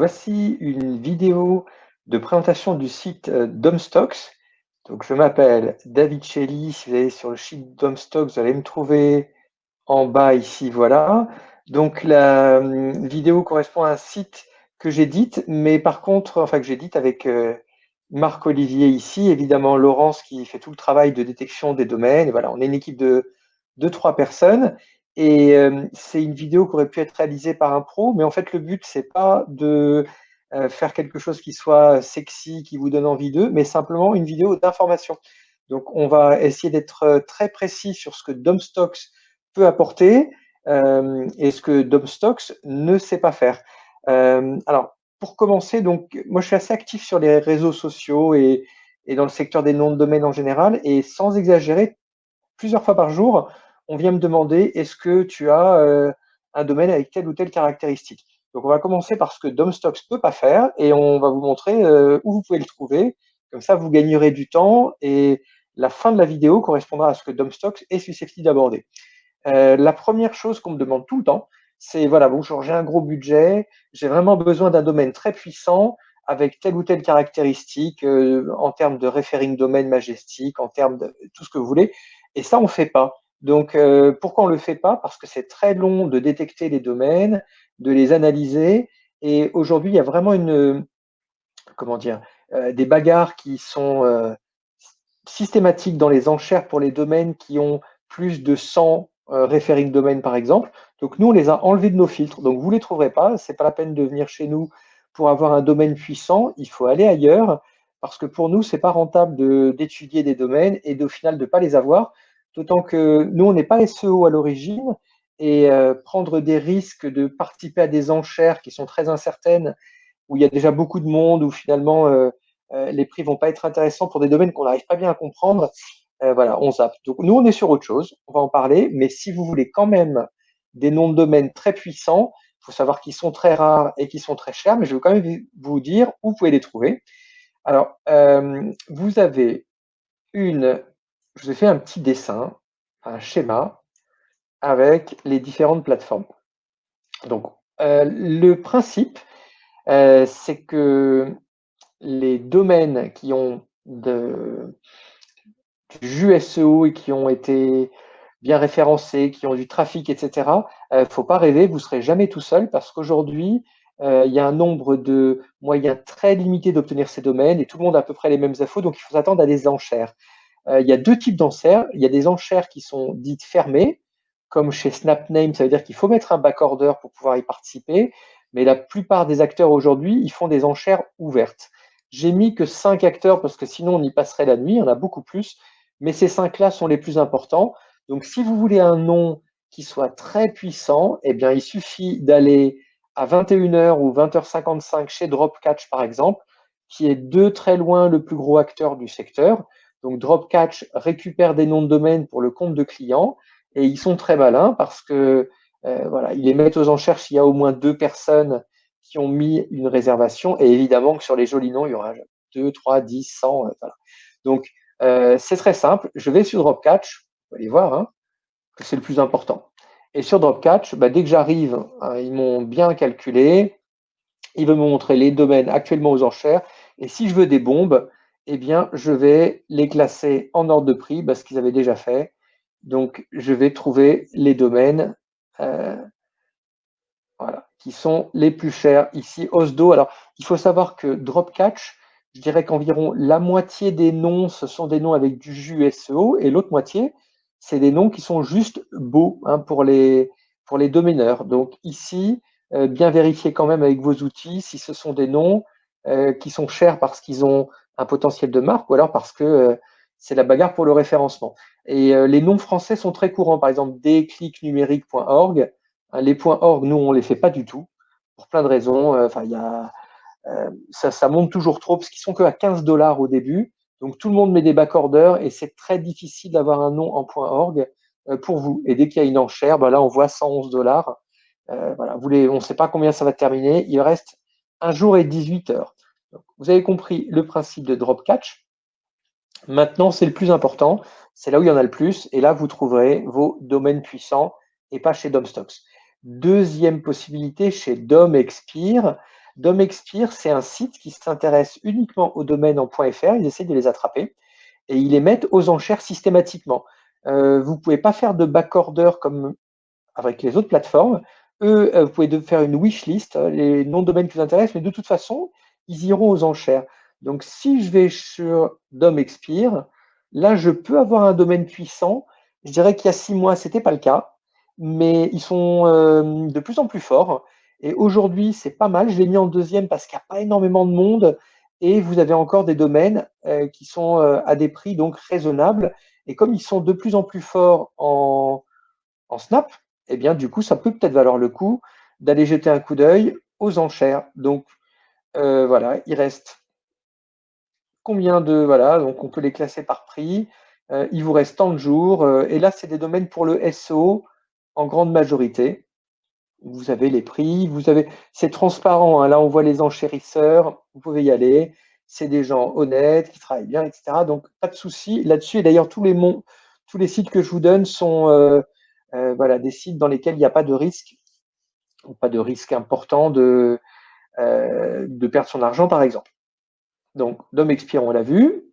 Voici une vidéo de présentation du site Domstocks. Donc, je m'appelle David Shelley. Si vous allez sur le site Domstocks, vous allez me trouver en bas ici, voilà. Donc, la vidéo correspond à un site que j'édite, mais par contre, enfin que j'édite avec Marc-Olivier ici, évidemment Laurence qui fait tout le travail de détection des domaines. Et voilà, on est une équipe de 2-3 personnes. Et c'est une vidéo qui aurait pu être réalisée par un pro, mais en fait, le but, c'est pas de faire quelque chose qui soit sexy, qui vous donne envie d'eux, mais simplement une vidéo d'information. Donc, on va essayer d'être très précis sur ce que Domstocks peut apporter et ce que Domstocks ne sait pas faire. Alors, pour commencer, donc, moi, je suis assez actif sur les réseaux sociaux et dans le secteur des noms de domaine en général, et sans exagérer, plusieurs fois par jour, on vient me demander est-ce que tu as un domaine avec telle ou telle caractéristique. Donc, on va commencer par ce que Domstocks ne peut pas faire et on va vous montrer où vous pouvez le trouver. Comme ça, vous gagnerez du temps et la fin de la vidéo correspondra à ce que Domstocks est susceptible d'aborder. La première chose qu'on me demande tout le temps, c'est voilà, bonjour, j'ai un gros budget, j'ai vraiment besoin d'un domaine très puissant avec telle ou telle caractéristique en termes de referring domaine majestique, en termes de tout ce que vous voulez. Et ça, on ne fait pas. Donc, pourquoi on ne le fait pas? Parce que c'est très long de détecter les domaines, de les analyser. Et aujourd'hui, il y a vraiment comment dire, des bagarres qui sont systématiques dans les enchères pour les domaines qui ont plus de 100 referring domaines, par exemple. Donc, nous, on les a enlevés de nos filtres. Donc, vous ne les trouverez pas. Ce n'est pas la peine de venir chez nous pour avoir un domaine puissant. Il faut aller ailleurs parce que pour nous, ce n'est pas rentable d'étudier des domaines et au final de ne pas les avoir. D'autant que nous, on n'est pas SEO à l'origine et prendre des risques de participer à des enchères qui sont très incertaines, où il y a déjà beaucoup de monde, où finalement les prix vont pas être intéressants pour des domaines qu'on n'arrive pas bien à comprendre. Voilà, on zappe. Donc nous, on est sur autre chose, on va en parler, mais si vous voulez quand même des noms de domaine très puissants, il faut savoir qu'ils sont très rares et qu'ils sont très chers, mais je vais quand même vous dire où vous pouvez les trouver. Alors, vous avez je vous ai fait un petit dessin, un schéma avec les différentes plateformes. Donc, le principe, c'est que les domaines qui ont du jus SEO et qui ont été bien référencés, qui ont du trafic, etc., faut pas rêver, vous serez jamais tout seul parce qu'aujourd'hui, il y a un nombre de moyens très limité d'obtenir ces domaines et tout le monde a à peu près les mêmes infos, donc il faut s'attendre à des enchères. Il y a deux types d'enchères. Il y a des enchères qui sont dites fermées, comme chez Snapname, ça veut dire qu'il faut mettre un backorder pour pouvoir y participer, mais la plupart des acteurs aujourd'hui, ils font des enchères ouvertes. J'ai mis que 5 acteurs parce que sinon on y passerait la nuit, il y en a beaucoup plus, mais ces 5-là sont les plus importants. Donc si vous voulez un nom qui soit très puissant, eh bien il suffit d'aller à 21h ou 20h55 chez Dropcatch par exemple, qui est de très loin le plus gros acteur du secteur. Donc Dropcatch récupère des noms de domaine pour le compte de clients et ils sont très malins parce que voilà, ils les mettent aux enchères s'il y a au moins 2 personnes qui ont mis une réservation et évidemment que sur les jolis noms, il y aura 2, 3, 10, 100. Voilà. Donc c'est très simple. Je vais sur Dropcatch, vous allez voir, hein, que c'est le plus important. Et sur Dropcatch, bah, dès que j'arrive, hein, ils m'ont bien calculé. Il veut me montrer les domaines actuellement aux enchères. Et si je veux des bombes, eh bien, je vais les classer en ordre de prix, ce qu'ils avaient déjà fait. Donc, je vais trouver les domaines euh, voilà, qui sont les plus chers ici, Osdo. Alors, il faut savoir que Dropcatch, je dirais qu'environ la moitié des noms, ce sont des noms avec du jus SEO, et l'autre moitié, c'est des noms qui sont juste beaux hein, pour les domaineurs. Donc ici, bien vérifier quand même avec vos outils si ce sont des noms qui sont chers parce qu'ils ont un potentiel de marque ou alors parce que c'est la bagarre pour le référencement. Et les noms français sont très courants, par exemple déclicnumérique.org. Les points org, nous, on ne les fait pas du tout, pour plein de raisons. Enfin, ça monte toujours trop, parce qu'ils sont que à 15 $ au début. Donc, tout le monde met des backorders et c'est très difficile d'avoir un nom en point .org pour vous. Et dès qu'il y a une enchère, là, on voit 111 $. Voilà, on ne sait pas combien ça va terminer. Il reste 1 jour et 18 heures. Donc, vous avez compris le principe de Dropcatch. Maintenant, c'est le plus important. C'est là où il y en a le plus. Et là, vous trouverez vos domaines puissants et pas chez Domstocks. Deuxième possibilité, chez DomExpire. DomExpire, c'est un site qui s'intéresse uniquement aux domaines en .fr, ils essaient de les attraper, et ils les mettent aux enchères systématiquement. Vous ne pouvez pas faire de backorder comme avec les autres plateformes. Eux, vous pouvez faire une wishlist, les noms de domaines qui vous intéressent, mais de toute façon, ils iront aux enchères. Donc, si je vais sur DomExpire, là, je peux avoir un domaine puissant. Je dirais qu'il y a 6 mois, ce n'était pas le cas, mais ils sont de plus en plus forts. Et aujourd'hui, c'est pas mal. Je l'ai mis en deuxième parce qu'il n'y a pas énormément de monde et vous avez encore des domaines qui sont à des prix donc raisonnables. Et comme ils sont de plus en plus forts en Snap, eh bien, du coup, ça peut peut-être valoir le coup d'aller jeter un coup d'œil aux enchères. Donc, voilà, il reste combien de. Voilà, donc on peut les classer par prix. Il vous reste tant de jours. Et là, c'est des domaines pour le SEO en grande majorité. Vous avez les prix, c'est transparent, hein. Là, on voit les enchérisseurs, vous pouvez y aller. C'est des gens honnêtes, qui travaillent bien, etc. Donc, pas de souci là-dessus. Et d'ailleurs, tous les sites que je vous donne sont voilà, des sites dans lesquels il n'y a pas de risque, ou pas de risque important de perdre son argent, par exemple. Donc, DomExpire, on l'a vu.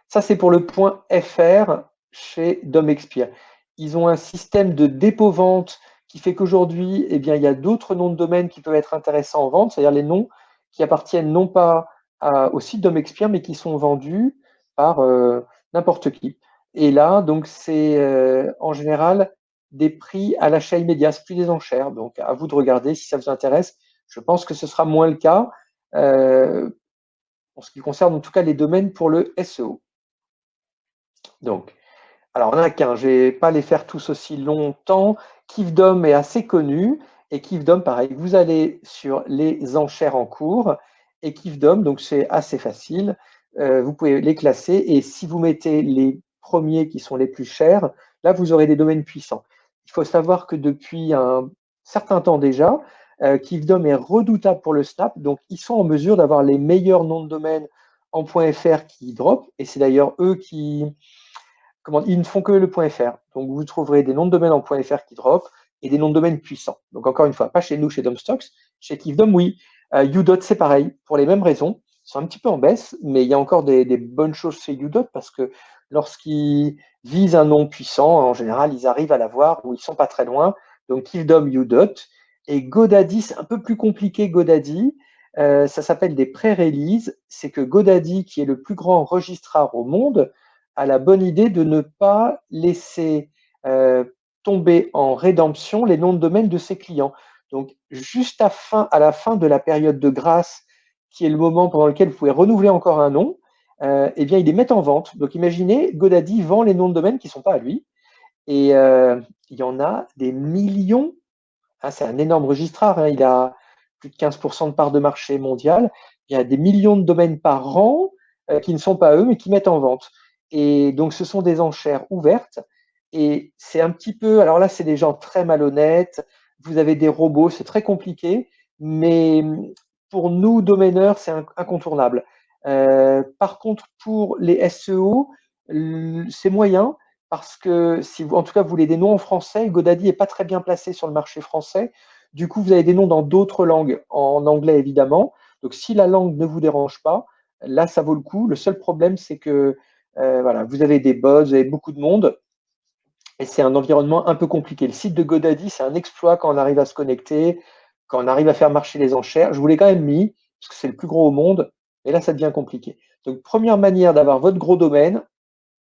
Ça, c'est pour le point .fr chez DomExpire. Ils ont un système de dépôt-vente qui fait qu'aujourd'hui, eh bien, il y a d'autres noms de domaine qui peuvent être intéressants en vente, c'est-à-dire les noms qui appartiennent non pas au site DomExpire, mais qui sont vendus par n'importe qui. Et là, donc, c'est en général des prix à l'achat immédiat, c'est plus des enchères. Donc, à vous de regarder si ça vous intéresse. Je pense que ce sera moins le cas en ce qui concerne en tout cas les domaines pour le SEO. Donc, alors, on en a qu'un, je ne vais pas les faire tous aussi longtemps. Kivdom est assez connu. Et Kivdom, pareil, vous allez sur les enchères en cours. Et Kivdom, donc c'est assez facile. Vous pouvez les classer. Et si vous mettez les premiers qui sont les plus chers, là, vous aurez des domaines puissants. Il faut savoir que depuis un certain temps déjà, Kivdom est redoutable pour le Snap. Donc, ils sont en mesure d'avoir les meilleurs noms de domaine en .fr qui drop. Et c'est d'ailleurs eux qui ils ne font que le .fr. Donc, vous trouverez des noms de domaine en .fr qui drop et des noms de domaine puissants. Donc, encore une fois, pas chez nous, chez Domstocks. Chez Kivdom, oui. Udot, c'est pareil, pour les mêmes raisons. Ils sont un petit peu en baisse, mais il y a encore des bonnes choses chez Udot parce que lorsqu'ils visent un nom puissant, en général, ils arrivent à l'avoir ou ils sont pas très loin. Donc, Kivdom, Udot. Et GoDaddy, c'est un peu plus compliqué, GoDaddy. Ça s'appelle des pré-releases. C'est que GoDaddy, qui est le plus grand registrar au monde, a la bonne idée de ne pas laisser tomber en rédemption les noms de domaine de ses clients. Donc, juste à la fin de la période de grâce, qui est le moment pendant lequel vous pouvez renouveler encore un nom, eh bien, ils les mettent en vente. Donc, imaginez, GoDaddy vend les noms de domaine qui ne sont pas à lui. Et il y en a des millions. Hein, c'est un énorme registrar. Hein, il a plus de 15% de part de marché mondial. Il y a des millions de domaines par an qui ne sont pas eux, mais qui mettent en vente. Et donc, ce sont des enchères ouvertes. Et c'est un petit peu. Alors là, c'est des gens très malhonnêtes. Vous avez des robots, c'est très compliqué. Mais pour nous, domaineurs, c'est incontournable. Par contre, pour les SEO, c'est moyen parce que si vous, en tout cas, vous voulez des noms en français, GoDaddy n'est pas très bien placé sur le marché français. Du coup, vous avez des noms dans d'autres langues, en anglais évidemment. Donc, si la langue ne vous dérange pas, là, ça vaut le coup. Le seul problème, c'est que voilà, vous avez des bots, vous avez beaucoup de monde, et c'est un environnement un peu compliqué. Le site de GoDaddy, c'est un exploit quand on arrive à se connecter, quand on arrive à faire marcher les enchères. Je vous l'ai quand même mis, parce que c'est le plus gros au monde, mais là, ça devient compliqué. Donc, première manière d'avoir votre gros domaine,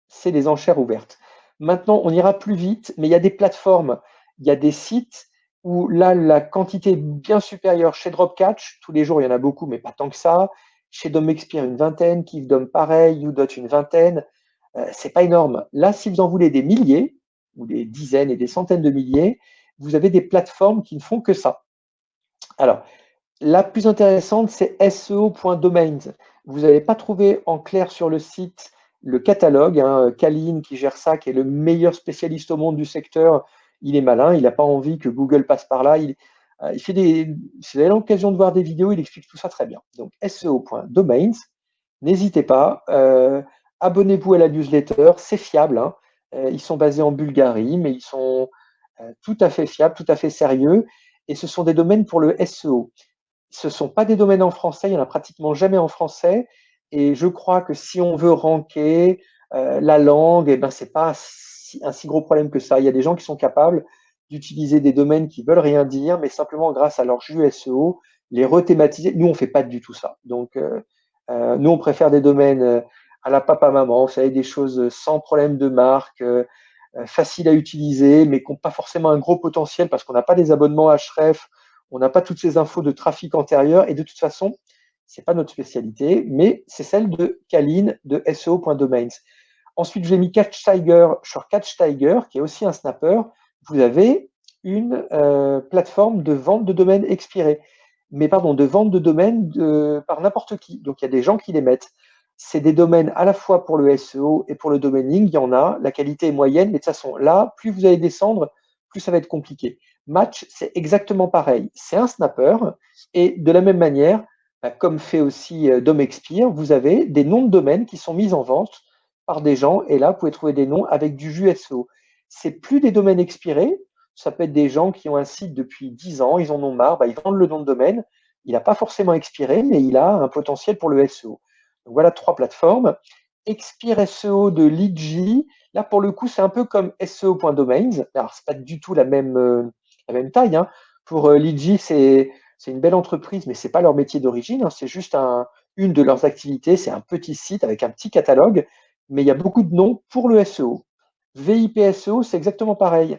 c'est les enchères ouvertes. Maintenant, on ira plus vite, mais il y a des plateformes, il y a des sites où là, la quantité est bien supérieure. Chez Dropcatch, tous les jours, il y en a beaucoup, mais pas tant que ça. Chez DomExpire, une vingtaine. Kivdom, pareil. Udot, une vingtaine. C'est pas énorme. Là, si vous en voulez des milliers, ou des dizaines et des centaines de milliers, vous avez des plateformes qui ne font que ça. Alors, la plus intéressante, c'est SEO.domains. Vous n'allez pas trouver en clair sur le site le catalogue. Hein. Kaline, qui gère ça, qui est le meilleur spécialiste au monde du secteur, il est malin, il n'a pas envie que Google passe par là. Il fait si vous avez l'occasion de voir des vidéos, il explique tout ça très bien. Donc, SEO.domains, n'hésitez pas. Abonnez-vous à la newsletter, c'est fiable. Hein. Ils sont basés en Bulgarie, mais ils sont tout à fait fiables, tout à fait sérieux. Et ce sont des domaines pour le SEO. ce ne sont pas des domaines en français, il n'y en a pratiquement jamais en français. Et je crois que si on veut ranker la langue, eh ben, ce n'est pas un si gros problème que ça. Il y a des gens qui sont capables d'utiliser des domaines qui ne veulent rien dire, mais simplement grâce à leur jus SEO, les rethématiser. Nous, on ne fait pas du tout ça. Donc, nous, on préfère des domaines à la papa-maman, vous savez, des choses sans problème de marque, faciles à utiliser, mais qui n'ont pas forcément un gros potentiel parce qu'on n'a pas des abonnements Href, on n'a pas toutes ces infos de trafic antérieur, et de toute façon, ce n'est pas notre spécialité, mais c'est celle de Kaline de SEO.domains. Ensuite, j'ai mis CatchTiger. Sur CatchTiger, qui est aussi un snapper, vous avez une plateforme de vente de domaines expirés. Mais pardon, de vente de domaines par n'importe qui. Donc, il y a des gens qui les mettent. C'est des domaines à la fois pour le SEO et pour le domaining. Il y en a. La qualité est moyenne, mais de toute façon, là, plus vous allez descendre, plus ça va être compliqué. Match, c'est exactement pareil. C'est un snapper. Et de la même manière, comme fait aussi DomExpire, vous avez des noms de domaines qui sont mis en vente par des gens. Et là, vous pouvez trouver des noms avec du jus SEO. C'est plus des domaines expirés. Ça peut être des gens qui ont un site depuis 10 ans, ils en ont marre, ils vendent le nom de domaine. Il n'a pas forcément expiré, mais il a un potentiel pour le SEO. Donc voilà 3 plateformes. Expire SEO de Lidji. Là, pour le coup, c'est un peu comme SEO.domains. Alors, ce n'est pas du tout la même taille. Hein. Pour Lidji, c'est une belle entreprise, mais ce n'est pas leur métier d'origine. Hein. C'est juste une de leurs activités. C'est un petit site avec un petit catalogue, mais il y a beaucoup de noms pour le SEO. VIP SEO, c'est exactement pareil.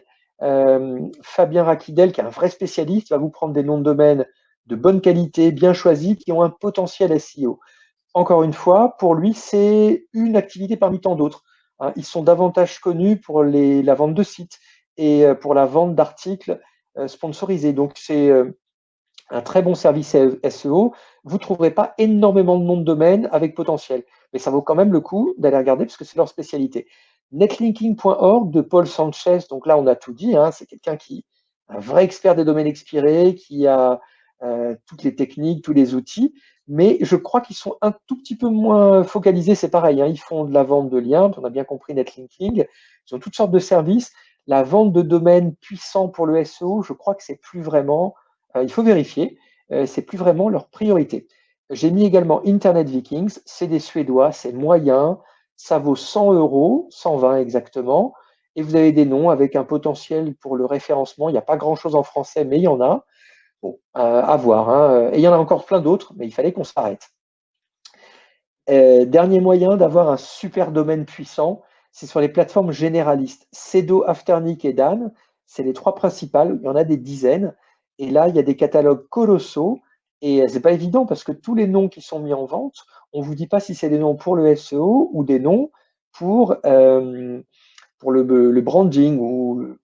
Fabien Raquidel, qui est un vrai spécialiste, va vous prendre des noms de domaine de bonne qualité, bien choisis, qui ont un potentiel SEO. Encore une fois, pour lui, c'est une activité parmi tant d'autres. Hein. Ils sont davantage connus pour la vente de sites et pour la vente d'articles sponsorisés. Donc, c'est un très bon service SEO. Vous ne trouverez pas énormément de noms de domaine avec potentiel. Mais ça vaut quand même le coup d'aller regarder parce que c'est leur spécialité. Netlinking.org de Paul Sanchez. Donc là, on a tout dit. Hein. C'est quelqu'un un vrai expert des domaines expirés, qui a toutes les techniques, tous les outils. Mais je crois qu'ils sont un tout petit peu moins focalisés. C'est pareil. Hein. Ils font de la vente de liens. On a bien compris Netlinking. Ils ont toutes sortes de services. La vente de domaines puissants pour le SEO, je crois que c'est plus vraiment. Il faut vérifier. C'est plus vraiment leur priorité. J'ai mis également Internet Vikings. C'est des Suédois. C'est moyen. Ça vaut 100 €, 120 exactement. Et vous avez des noms avec un potentiel pour le référencement. Il n'y a pas grand-chose en français, mais il y en a. Bon, à voir. Hein. Et il y en a encore plein d'autres, mais il fallait qu'on s'arrête. Dernier moyen d'avoir un super domaine puissant, c'est sur les plateformes généralistes. Sedo, Afternic et Dan, c'est les 3 principales. Il y en a des dizaines. Et là, il y a des catalogues colossaux. Et c'est pas évident parce que tous les noms qui sont mis en vente, on ne vous dit pas si c'est des noms pour le SEO ou des noms pour le branding ou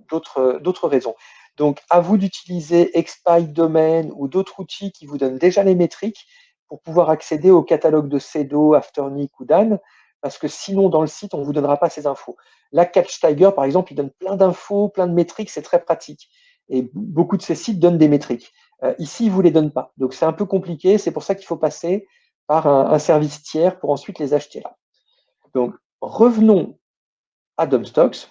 d'autres raisons. Donc, à vous d'utiliser Expy Domain ou d'autres outils qui vous donnent déjà les métriques pour pouvoir accéder au catalogue de Sedo, Afternic ou Dan, parce que sinon, dans le site, on ne vous donnera pas ces infos. Là, CatchTiger, par exemple, il donne plein d'infos, plein de métriques, c'est très pratique. Et beaucoup de ces sites donnent des métriques. Ici, ils ne vous les donnent pas. Donc, c'est un peu compliqué. C'est pour ça qu'il faut passer par un service tiers pour ensuite les acheter là. Donc, revenons à Domstocks.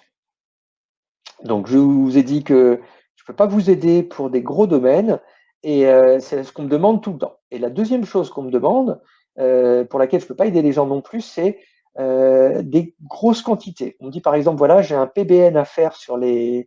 Donc, je vous ai dit que je ne peux pas vous aider pour des gros domaines et c'est ce qu'on me demande tout le temps. Et la deuxième chose qu'on me demande, pour laquelle je ne peux pas aider les gens non plus, c'est des grosses quantités. On me dit par exemple, voilà, j'ai un PBN à faire sur le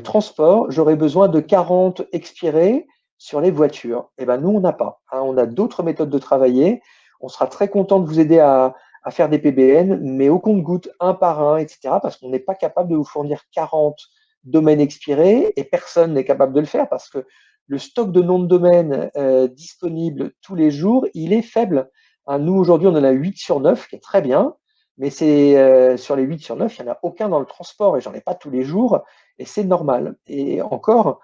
transport, j'aurais besoin de 40 expirés sur les voitures. Eh bien, nous, on n'a pas. Hein, on a d'autres méthodes de travailler. On sera très content de vous aider à faire des PBN, mais au compte-gouttes, un par un, etc., parce qu'on n'est pas capable de vous fournir 40 domaines expirés et personne n'est capable de le faire parce que le stock de noms de domaines disponibles tous les jours, il est faible. Hein, nous, aujourd'hui, on en a 8 sur 9, qui est très bien, mais c'est sur les 8 sur 9, il n'y en a aucun dans le transport et j'en ai pas tous les jours et c'est normal. Et encore,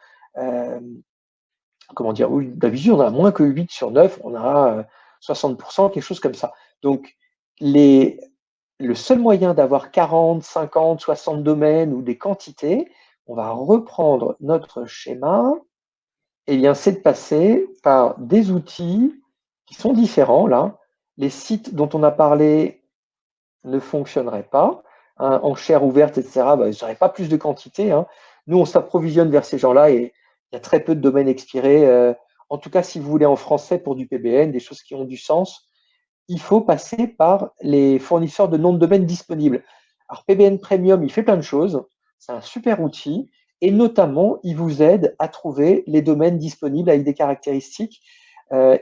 comment dire, oui, d'habitude, on a moins que 8 sur 9, on a 60%, quelque chose comme ça. Donc, le seul moyen d'avoir 40, 50, 60 domaines ou des quantités, on va reprendre notre schéma, et bien, c'est de passer par des outils qui sont différents. Là, les sites dont on a parlé ne fonctionneraient pas. Hein, enchères ouvertes, etc., ils n'auraient pas plus de quantité. Hein. Nous, on s'approvisionne vers ces gens-là et il y a très peu de domaines expirés en tout cas si vous voulez en français pour du PBN, des choses qui ont du sens, il faut passer par les fournisseurs de noms de domaine disponibles. Alors PBN Premium, il fait plein de choses, c'est un super outil, et notamment, il vous aide à trouver les domaines disponibles avec des caractéristiques.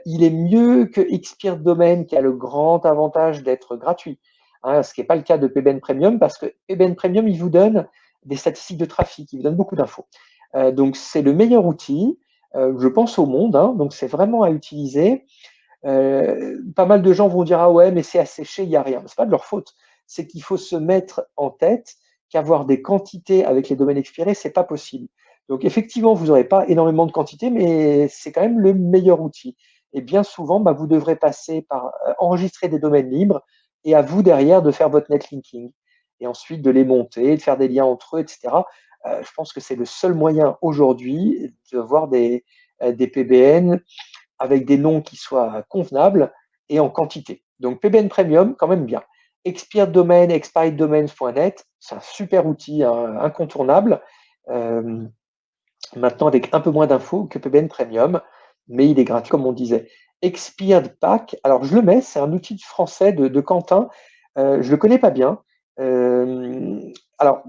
Il est mieux que Expired Domain, qui a le grand avantage d'être gratuit, hein, ce qui n'est pas le cas de PBN Premium, parce que PBN Premium, il vous donne des statistiques de trafic, il vous donne beaucoup d'infos. Donc c'est le meilleur outil, je pense, au monde, hein, donc c'est vraiment à utiliser. Pas mal de gens vont dire ah ouais mais c'est asséché, il n'y a rien. C'est pas de leur faute, c'est qu'il faut se mettre en tête qu'avoir des quantités avec les domaines expirés, c'est pas possible. Donc effectivement, vous n'aurez pas énormément de quantités, mais c'est quand même le meilleur outil. Et bien souvent, bah, vous devrez passer par enregistrer des domaines libres et à vous derrière de faire votre netlinking et ensuite de les monter, de faire des liens entre eux, etc. Je pense que c'est le seul moyen aujourd'hui de voir des PBN avec des noms qui soient convenables et en quantité. Donc PBN Premium, quand même bien. Expired Domain, expireddomains.net, c'est un super outil incontournable. Maintenant, avec un peu moins d'infos que PBN Premium, mais il est gratuit, comme on disait. Expired Pack, alors je le mets, c'est un outil français de Quentin. Je ne le connais pas bien. Alors,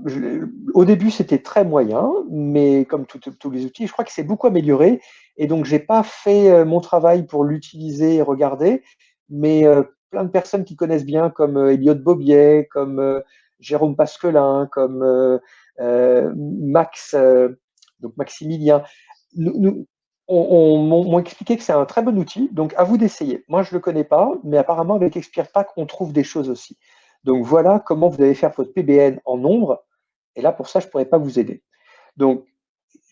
au début, c'était très moyen, mais comme tous les outils, je crois que c'est beaucoup amélioré. Et donc, je n'ai pas fait mon travail pour l'utiliser et regarder, mais plein de personnes qui connaissent bien, comme Elliot Bobier, comme Jérôme Pasquelin, comme Max, donc Maximilien, m'ont expliqué que c'est un très bon outil, donc à vous d'essayer. Moi, je ne le connais pas, mais apparemment, avec ExpirePack, on trouve des choses aussi. Donc voilà comment vous allez faire votre PBN en nombre. Et là, pour ça, je ne pourrais pas vous aider. Donc,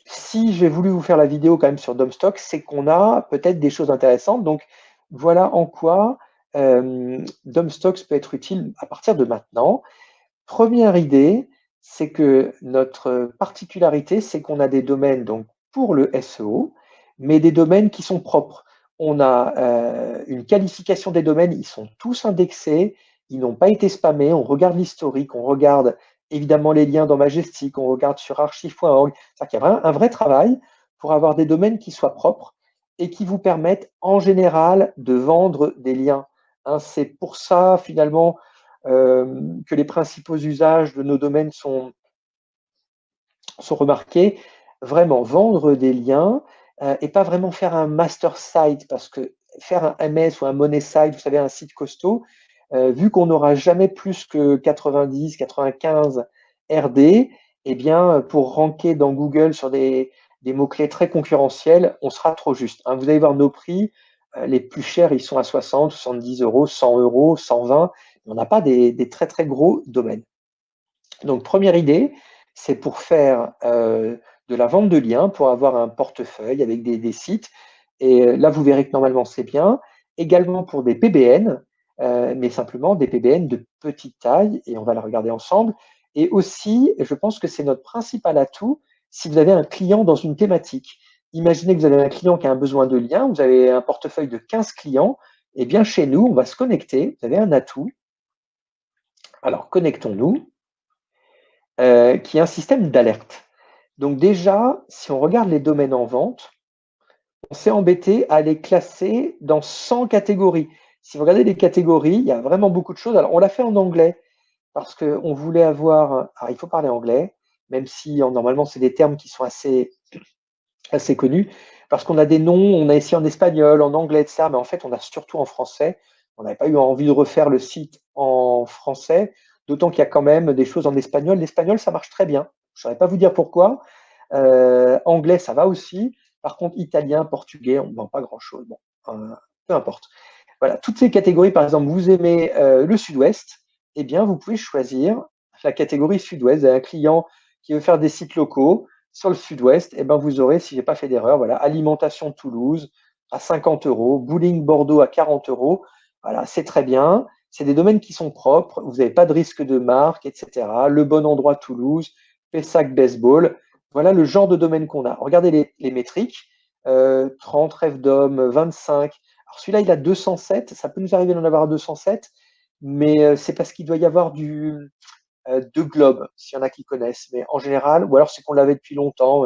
si j'ai voulu vous faire la vidéo quand même sur Domstock, c'est qu'on a peut-être des choses intéressantes. Donc, voilà en quoi Domstock peut être utile à partir de maintenant. Première idée, c'est que notre particularité, c'est qu'on a des domaines donc pour le SEO, mais des domaines qui sont propres. On a une qualification des domaines, ils sont tous indexés, ils n'ont pas été spammés, on regarde l'historique, on regarde évidemment les liens dans Majestic, on regarde sur archive.org. C'est-à-dire qu'il y a un vrai travail pour avoir des domaines qui soient propres et qui vous permettent en général de vendre des liens. Hein, c'est pour ça finalement que les principaux usages de nos domaines sont remarqués. Vraiment, vendre des liens et pas vraiment faire un master site, parce que faire un MS ou un money site, vous savez, un site costaud, vu qu'on n'aura jamais plus que 90, 95 RD, eh bien, pour ranker dans Google sur des mots-clés très concurrentiels, on sera trop juste. Hein. Vous allez voir nos prix, les plus chers, ils sont à 60, 70 euros, 100 euros, 120. On n'a pas des très très gros domaines. Donc, première idée, c'est pour faire de la vente de liens, pour avoir un portefeuille avec des sites. Et là, vous verrez que normalement, c'est bien. Également pour des PBN, mais simplement des PBN de petite taille, et on va la regarder ensemble. Et aussi, je pense que c'est notre principal atout si vous avez un client dans une thématique. Imaginez que vous avez un client qui a un besoin de liens, vous avez un portefeuille de 15 clients, et bien chez nous, on va se connecter, vous avez un atout. Alors, connectons-nous. Qui est un système d'alerte. Donc déjà, si on regarde les domaines en vente, on s'est embêté à les classer dans 100 catégories. Si vous regardez les catégories, il y a vraiment beaucoup de choses. Alors, on l'a fait en anglais parce qu'on voulait avoir. Alors, il faut parler anglais, même si normalement, c'est des termes qui sont assez connus, parce qu'on a des noms, on a essayé en espagnol, en anglais, etc. Mais en fait, on a surtout en français. On n'avait pas eu envie de refaire le site en français, d'autant qu'il y a quand même des choses en espagnol. L'espagnol, ça marche très bien. Je ne saurais pas vous dire pourquoi. Anglais, ça va aussi. Par contre, italien, portugais, on ne vend pas grand-chose. Bon, peu importe. Voilà, toutes ces catégories, par exemple, vous aimez le sud-ouest, eh bien, vous pouvez choisir la catégorie sud-ouest. Vous avez un client qui veut faire des sites locaux sur le sud-ouest, eh ben, vous aurez, si je n'ai pas fait d'erreur, voilà, alimentation Toulouse à 50 euros, bowling Bordeaux à 40 euros. Voilà, c'est très bien. C'est des domaines qui sont propres. Vous n'avez pas de risque de marque, etc. Le bon endroit Toulouse, Pessac Baseball. Voilà le genre de domaine qu'on a. Regardez les métriques. 30 rêves d'homme, 25. Alors celui-là, il a 207. Ça peut nous arriver d'en avoir à 207, mais c'est parce qu'il doit y avoir de Globe, s'il y en a qui connaissent. Mais en général, ou alors c'est qu'on l'avait depuis longtemps,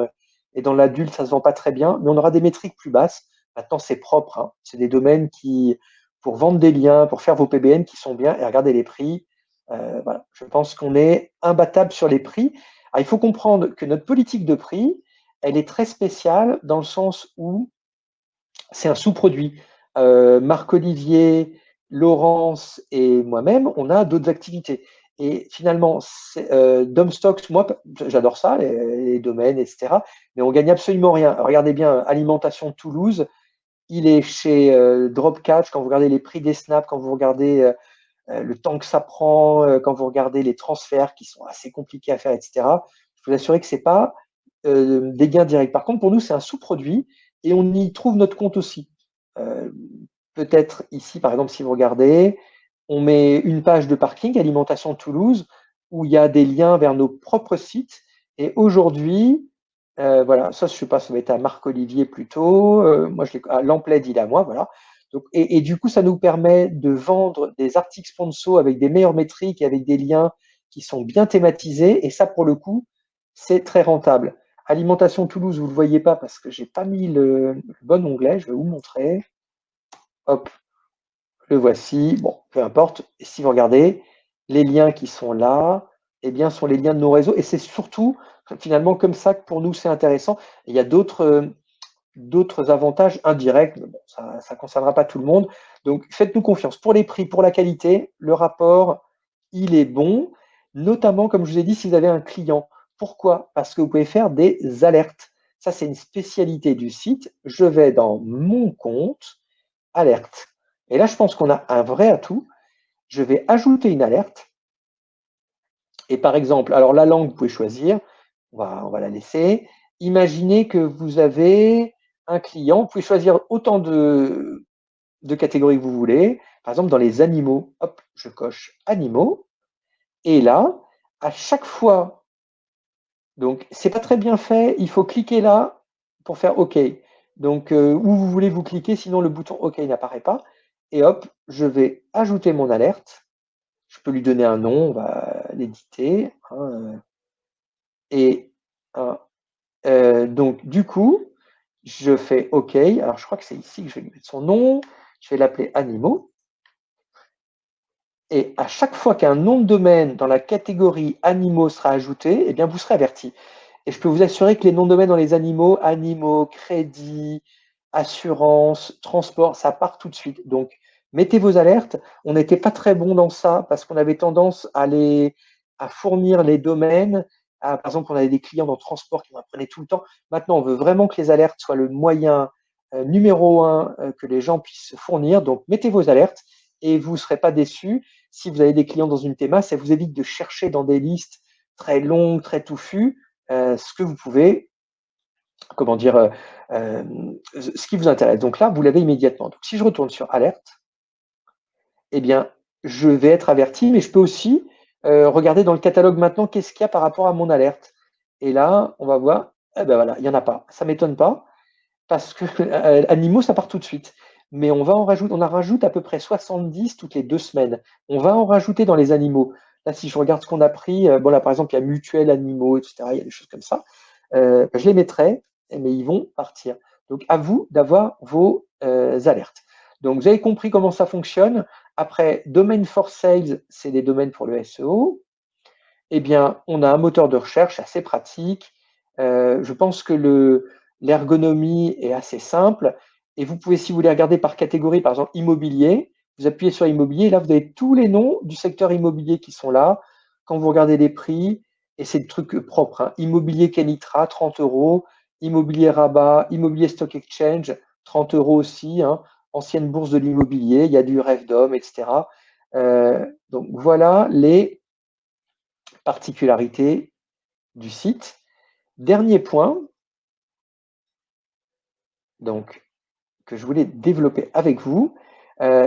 et dans l'adulte, ça ne se vend pas très bien, mais on aura des métriques plus basses. Maintenant, c'est propre, hein. C'est des domaines qui, pour vendre des liens, pour faire vos PBN qui sont bien et regarder les prix. Voilà. Je pense qu'on est imbattable sur les prix. Alors, il faut comprendre que notre politique de prix, elle est très spéciale dans le sens où c'est un sous-produit. Marc-Olivier, Laurence et moi-même, on a d'autres activités. Et finalement, Domstocks, moi, j'adore ça, les domaines, etc. Mais on gagne absolument rien. Regardez bien, Alimentation Toulouse, il est chez Dropcatch. Quand vous regardez les prix des snaps, quand vous regardez le temps que ça prend, quand vous regardez les transferts qui sont assez compliqués à faire, etc., je peux vous assurer que ce n'est pas des gains directs. Par contre, pour nous, c'est un sous-produit et on y trouve notre compte aussi. Euh, Peut-être ici, par exemple, si vous regardez, on met une page de parking, Alimentation Toulouse, où il y a des liens vers nos propres sites. Et aujourd'hui, voilà, ça, je ne sais pas, ça va être à Marc-Olivier plutôt. Moi, à Lampled, il est à moi, voilà. Donc, et du coup, ça nous permet de vendre des articles sponsors avec des meilleures métriques et avec des liens qui sont bien thématisés. Et ça, pour le coup, c'est très rentable. Alimentation Toulouse, vous ne le voyez pas parce que j'ai pas mis le bon onglet. Je vais vous montrer. Hop, le voici. Bon, peu importe. Et si vous regardez, les liens qui sont là, eh bien, sont les liens de nos réseaux. Et c'est surtout, finalement, comme ça que pour nous, c'est intéressant. Il y a d'autres avantages indirects, mais bon, ça ne concernera pas tout le monde. Donc, faites-nous confiance. Pour les prix, pour la qualité, le rapport, il est bon, notamment, comme je vous ai dit, si vous avez un client. Pourquoi? Parce que vous pouvez faire des alertes. Ça, c'est une spécialité du site. Je vais dans mon compte, alerte. Et là, je pense qu'on a un vrai atout. Je vais ajouter une alerte. Et par exemple, alors la langue, vous pouvez choisir. On va la laisser. Imaginez que vous avez un client. Vous pouvez choisir autant de catégories que vous voulez. Par exemple, dans les animaux, hop, je coche animaux. Et là, à chaque fois, donc c'est pas très bien fait, il faut cliquer là pour faire OK. Donc, où vous voulez vous cliquer, sinon le bouton OK n'apparaît pas. Et hop, je vais ajouter mon alerte. Je peux lui donner un nom, on va l'éditer. Hein, et donc, du coup, je fais OK. Alors, je crois que c'est ici que je vais lui mettre son nom. Je vais l'appeler animaux. Et à chaque fois qu'un nom de domaine dans la catégorie animaux sera ajouté, eh bien, vous serez averti. Et je peux vous assurer que les noms de domaine dans les animaux, crédit, assurance, transport, ça part tout de suite. Donc, mettez vos alertes. On n'était pas très bon dans ça parce qu'on avait tendance à fournir les domaines. Par exemple, on avait des clients dans le transport qui m'en prenaient tout le temps. Maintenant, on veut vraiment que les alertes soient le moyen numéro un que les gens puissent fournir. Donc, mettez vos alertes et vous ne serez pas déçus. Si vous avez des clients dans une théma, ça vous évite de chercher dans des listes très longues, très touffues, ce que vous pouvez, comment dire, ce qui vous intéresse. Donc là, vous l'avez immédiatement. Donc si je retourne sur Alerte, eh bien, je vais être averti, mais je peux aussi regarder dans le catalogue maintenant qu'est-ce qu'il y a par rapport à mon alerte. Et là, on va voir, eh ben voilà, il n'y en a pas. Ça ne m'étonne pas, parce que animaux, ça part tout de suite. Mais on en rajoute à peu près 70 toutes les 2 semaines. On va en rajouter dans les animaux. Là, si je regarde ce qu'on a pris, bon là, par exemple, il y a mutuelle animaux, etc. Il y a des choses comme ça. Je les mettrai, mais ils vont partir. Donc, à vous d'avoir vos alertes. Donc, vous avez compris comment ça fonctionne. Après, domaine for sales, c'est des domaines pour le SEO. Eh bien, on a un moteur de recherche assez pratique. Je pense que l'ergonomie est assez simple. Et vous pouvez, si vous voulez regarder par catégorie, par exemple immobilier, vous appuyez sur immobilier. Et là, vous avez tous les noms du secteur immobilier qui sont là. Quand vous regardez les prix, et c'est le truc propre, hein, immobilier Kenitra, 30 euros. Immobilier Rabat, immobilier Stock Exchange, 30 euros aussi. Hein, ancienne bourse de l'immobilier, il y a du rêve d'homme, etc. Donc voilà les particularités du site. Dernier point, donc, que je voulais développer avec vous,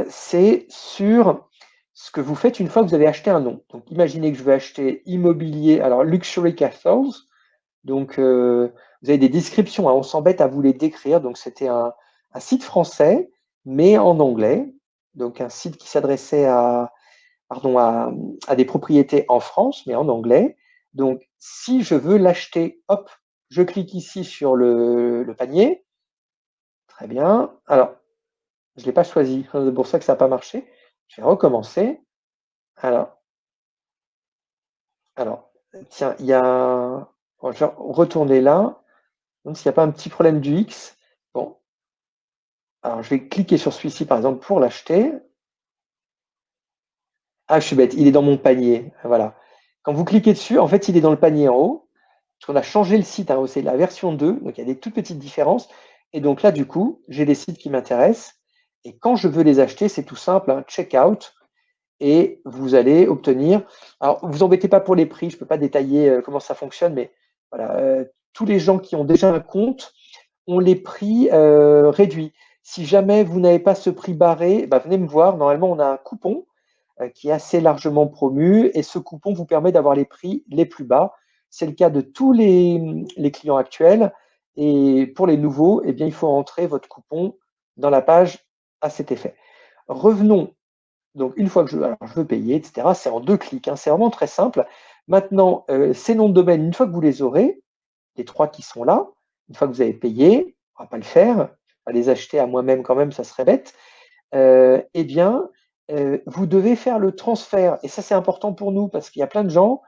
c'est sur ce que vous faites une fois que vous avez acheté un nom. Donc, imaginez que je vais acheter immobilier, alors Luxury Castles. Donc, vous avez des descriptions, hein, on s'embête à vous les décrire. Donc, c'était un site français, mais en anglais. Donc, un site qui s'adressait pardon, à des propriétés en France, mais en anglais. Donc, si je veux l'acheter, hop, je clique ici sur le panier. Très bien. Alors, je ne l'ai pas choisi, c'est pour ça que ça n'a pas marché. Je vais recommencer. Alors, tiens, il y a. Bon, je vais retourner là. Donc, s'il n'y a pas un petit problème du X. Bon, alors je vais cliquer sur celui-ci, par exemple, pour l'acheter. Ah, je suis bête, il est dans mon panier. Voilà. Quand vous cliquez dessus, en fait, il est dans le panier en haut. Parce qu'on a changé le site, hein, c'est la version 2, donc il y a des toutes petites différences. Et donc là, du coup, j'ai des sites qui m'intéressent. Et quand je veux les acheter, c'est tout simple, hein, checkout. Et vous allez obtenir. Alors, vous embêtez pas pour les prix, je ne peux pas détailler comment ça fonctionne, mais voilà, tous les gens qui ont déjà un compte ont les prix réduits. Si jamais vous n'avez pas ce prix barré, bah, venez me voir. Normalement, on a un coupon qui est assez largement promu et ce coupon vous permet d'avoir les prix les plus bas. C'est le cas de tous les clients actuels et pour les nouveaux, eh bien, il faut entrer votre coupon dans la page à cet effet. Revenons donc une fois que je veux payer, etc., c'est en 2 clics, hein, c'est vraiment très simple. Maintenant, ces noms de domaine, une fois que vous les aurez, les 3 qui sont là, une fois que vous avez payé, on ne va pas le faire, on va les acheter à moi-même quand même, ça serait bête, eh bien, vous devez faire le transfert. Et ça, c'est important pour nous parce qu'il y a plein de gens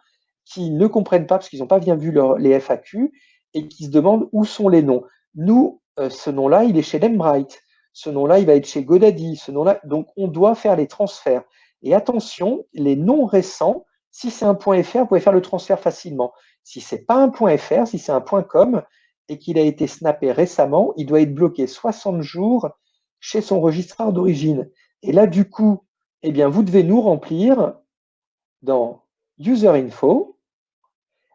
qui ne comprennent pas parce qu'ils n'ont pas bien vu les FAQ et qui se demandent où sont les noms. Nous, ce nom-là, il est chez Lembright. Ce nom-là, il va être chez GoDaddy. Ce nom-là, donc on doit faire les transferts. Et attention, les noms récents, si c'est un .fr, vous pouvez faire le transfert facilement. Si c'est pas un .fr, si c'est un .com et qu'il a été snappé récemment, il doit être bloqué 60 jours chez son registraire d'origine. Et là, du coup, eh bien, vous devez nous remplir dans User Info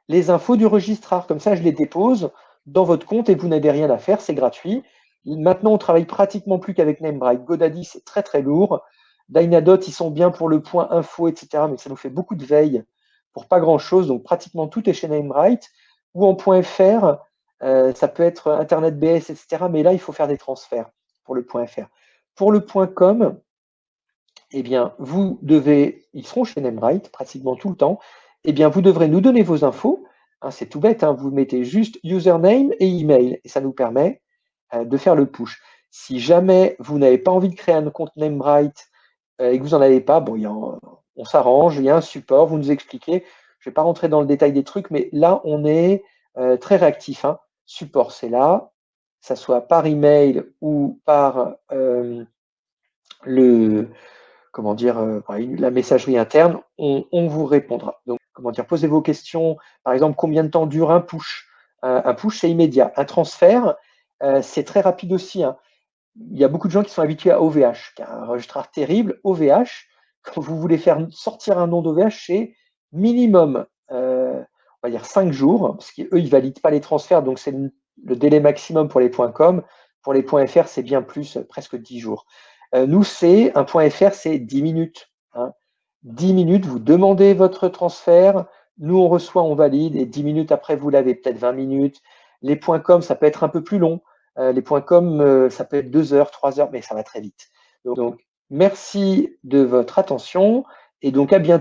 les infos du registraire. Comme ça, je les dépose dans votre compte et vous n'avez rien à faire, c'est gratuit. Maintenant, on travaille pratiquement plus qu'avec Namebright. GoDaddy, c'est très très lourd. Dynadot, ils sont bien pour le point info, etc. Mais ça nous fait beaucoup de veille pour pas grand-chose. Donc, pratiquement tout est chez Namebright. Ou en .fr, ça peut être Internet BS, etc. Mais là, il faut faire des transferts pour le .fr. Pour le .com, eh bien, vous devez, ils seront chez Namebright pratiquement tout le temps, eh bien, vous devrez nous donner vos infos. Hein, c'est tout bête, hein, vous mettez juste username et email et ça nous permet de faire le push. Si jamais vous n'avez pas envie de créer un compte Namebright et que vous n'en avez pas, bon, on s'arrange, il y a un support, vous nous expliquez. Je ne vais pas rentrer dans le détail des trucs, mais là, on est très réactif. Hein. Support, c'est là, que ça soit par email ou par le comment dire, la messagerie interne, on vous répondra. Donc, comment dire, posez vos questions. Par exemple, combien de temps dure un push? Un push, c'est immédiat. Un transfert, c'est très rapide aussi. Hein. Il y a beaucoup de gens qui sont habitués à OVH, qui est un registraire terrible. OVH, quand vous voulez faire sortir un nom d'OVH, c'est minimum, on va dire 5 jours, parce qu'eux, ils ne valident pas les transferts, donc c'est le délai maximum pour les .com. Pour les .fr, c'est bien plus, presque 10 jours. Nous, c'est un .fr, c'est 10 minutes. Hein. 10 minutes, vous demandez votre transfert, nous, on reçoit, on valide, et 10 minutes après, vous l'avez, peut-être 20 minutes. Les .com, ça peut être un peu plus long. Les .com, ça peut être 2 heures, 3 heures, mais ça va très vite. Donc, merci de votre attention et donc à bientôt.